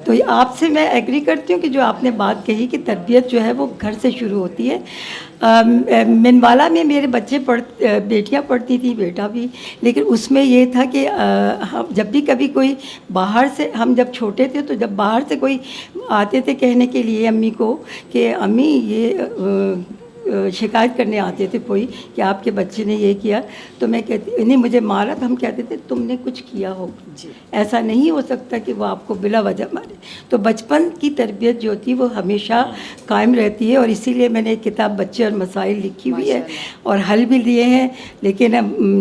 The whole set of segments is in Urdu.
تو آپ سے میں ایگری کرتی ہوں کہ جو آپ نے بات کہی کہ تربیت جو ہے وہ گھر سے شروع ہوتی ہے. منوالا میں میرے بچے بیٹیاں پڑھتی تھیں، بیٹا بھی، لیکن اس میں یہ تھا کہ جب بھی کبھی کوئی باہر سے، ہم جب چھوٹے تھے تو جب باہر سے کوئی آتے تھے کہنے کے لیے امی کو کہ امی یہ شکایت کرنے آتے تھے کوئی کہ آپ کے بچے نے یہ کیا، تو میں کہتی نہیں مجھے مارا، تو ہم کہتے تھے تم نے کچھ کیا ہوگا، ایسا نہیں ہو سکتا کہ وہ آپ کو بلا وجہ مارے. تو بچپن کی تربیت جو ہوتی ہے وہ ہمیشہ قائم رہتی ہے، اور اسی لیے میں نے ایک کتاب بچے اور مسائل لکھی ہوئی ہے اور حل بھی دیے ہیں. لیکن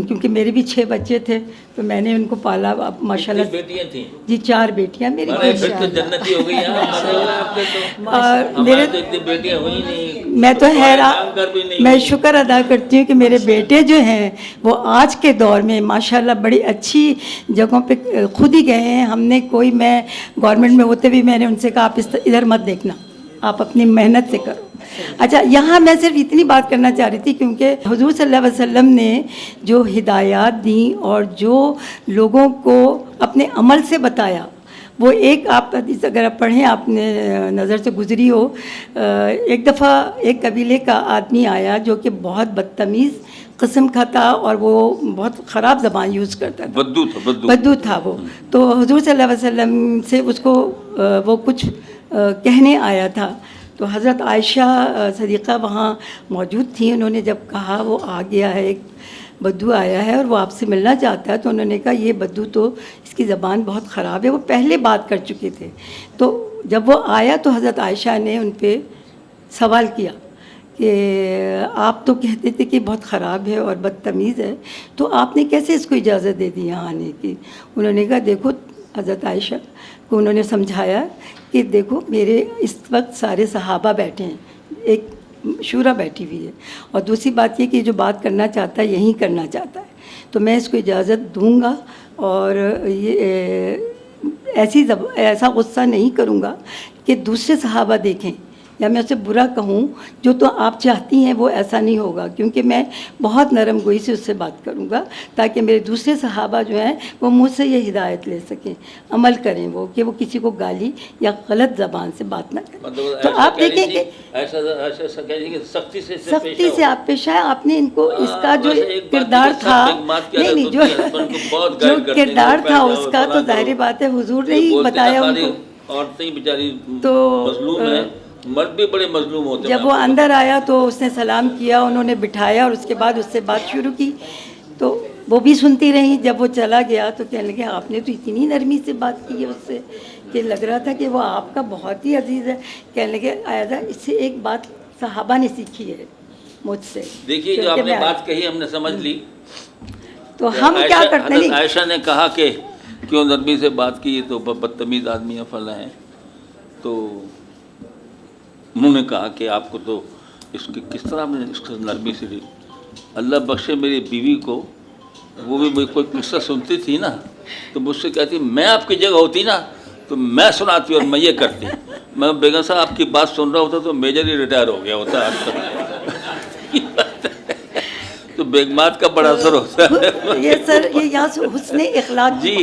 کیونکہ میرے بھی 6 بچے تھے تو میں نے ان کو پالا. اب ماشاء اللہ بیٹیاں تھیں جی 4 بیٹیاں میری. جنتی ہو گئی. اور میرے بیٹیاں ہوئی نہیں. میں تو حیران، میں شکر ادا کرتی ہوں کہ میرے بیٹے جو ہیں وہ آج کے دور میں ماشاءاللہ بڑی اچھی جگہوں پہ خود ہی گئے ہیں. ہم نے کوئی، میں گورنمنٹ میں ہوتے بھی میں نے ان سے کہا آپ ادھر مت دیکھنا، آپ اپنی محنت سے کرو. اچھا، یہاں میں صرف اتنی بات کرنا چاہ رہی تھی کیونکہ حضور صلی اللہ علیہ وسلم نے جو ہدایات دیں اور جو لوگوں کو اپنے عمل سے بتایا، وہ ایک آپ حدیث اگر آپ پڑھیں، آپ نے نظر سے گزری ہو، ایک دفعہ ایک قبیلے کا آدمی آیا جو کہ بہت بدتمیز قسم کا تھا اور وہ بہت خراب زبان یوز کرتا تھا، بدو تھا وہ. تو حضور صلی اللہ علیہ وسلم سے اس کو وہ کچھ کہنے آیا تھا. تو حضرت عائشہ صدیقہ وہاں موجود تھیں. انہوں نے جب کہا وہ آ گیا ہے، ایک بدو آیا ہے اور وہ آپ سے ملنا چاہتا ہے، تو انہوں نے کہا یہ بدو تو اس کی زبان بہت خراب ہے. وہ پہلے بات کر چکے تھے. تو جب وہ آیا تو حضرت عائشہ نے ان پہ سوال کیا کہ آپ تو کہتے تھے کہ بہت خراب ہے اور بدتمیز ہے، تو آپ نے کیسے اس کو اجازت دے دی یہاں آنے کی؟ انہوں نے کہا دیکھو، حضرت عائشہ کو انہوں نے سمجھایا کہ دیکھو میرے اس وقت سارے صحابہ بیٹھے ہیں، ایک شورا بیٹھی ہوئی ہے، اور دوسری بات یہ کہ جو بات کرنا چاہتا ہے یہیں کرنا چاہتا ہے، تو میں اس کو اجازت دوں گا اور یہ ایسا غصہ نہیں کروں گا کہ دوسرے صحابہ دیکھیں یا میں اسے برا کہوں. جو تو آپ چاہتی ہیں وہ ایسا نہیں ہوگا، کیونکہ میں بہت نرم گوئی سے اس سے بات کروں گا تاکہ میرے دوسرے صحابہ جو ہیں وہ مجھ سے یہ ہدایت لے سکیں، عمل کریں، وہ کہ وہ کسی کو گالی یا غلط زبان سے بات نہ کریں. تو آپ دیکھیں کہ سختی سے آپ پیش آئے. آپ نے ان کو اس کا جو کردار تھا، نہیں جو کردار تھا اس کا، تو ظاہر بات ہے حضور نے ہی بتایا ان کو. عورتیں بیچاری تو مظلوم ہیں، مرد بھی بڑے مظلوم ہوتے ہیں. جب وہ اندر آیا تو اس نے سلام کیا، انہوں نے بٹھایا اور اس کے بعد اس سے بات شروع کی. تو وہ بھی سنتی رہیں. جب وہ چلا گیا تو کہنے لگے آپ نے تو اتنی نرمی سے بات کی ہے اس سے کہ لگ رہا تھا کہ وہ آپ کا بہت ہی عزیز ہے. کہنے لگے آیزہ اس سے ایک بات صحابہ نے سیکھی ہے مجھ سے. دیکھیے جو آپ نے بات کہی ہم نے سمجھ لی. تو ہم کیا کرتے ہیں؟ عائشہ نے کہا کہ کیوں نرمی سے بات کی، تو بدتمیز آدمی فلاں ہیں. تو انہوں نے کہا کہ آپ کو تو اس کی کس طرح میں اس کو نرمی سے لی. اللہ بخشے میری بیوی کو، وہ بھی مجھے کوئی قصہ سنتی تھی نا تو مجھ سے کہتی میں آپ کی جگہ ہوتی نا تو میں سناتی اور میں یہ کرتی. میں بیگم صاحب آپ کی بات سن رہا ہوتا تو میجر ہی ریٹائر ہو گیا ہوتا آج تک. تو بیگمات کا بڑا اثر ہوتا ہے. یہ سر یہ یہاں سے حسن اخلاق جی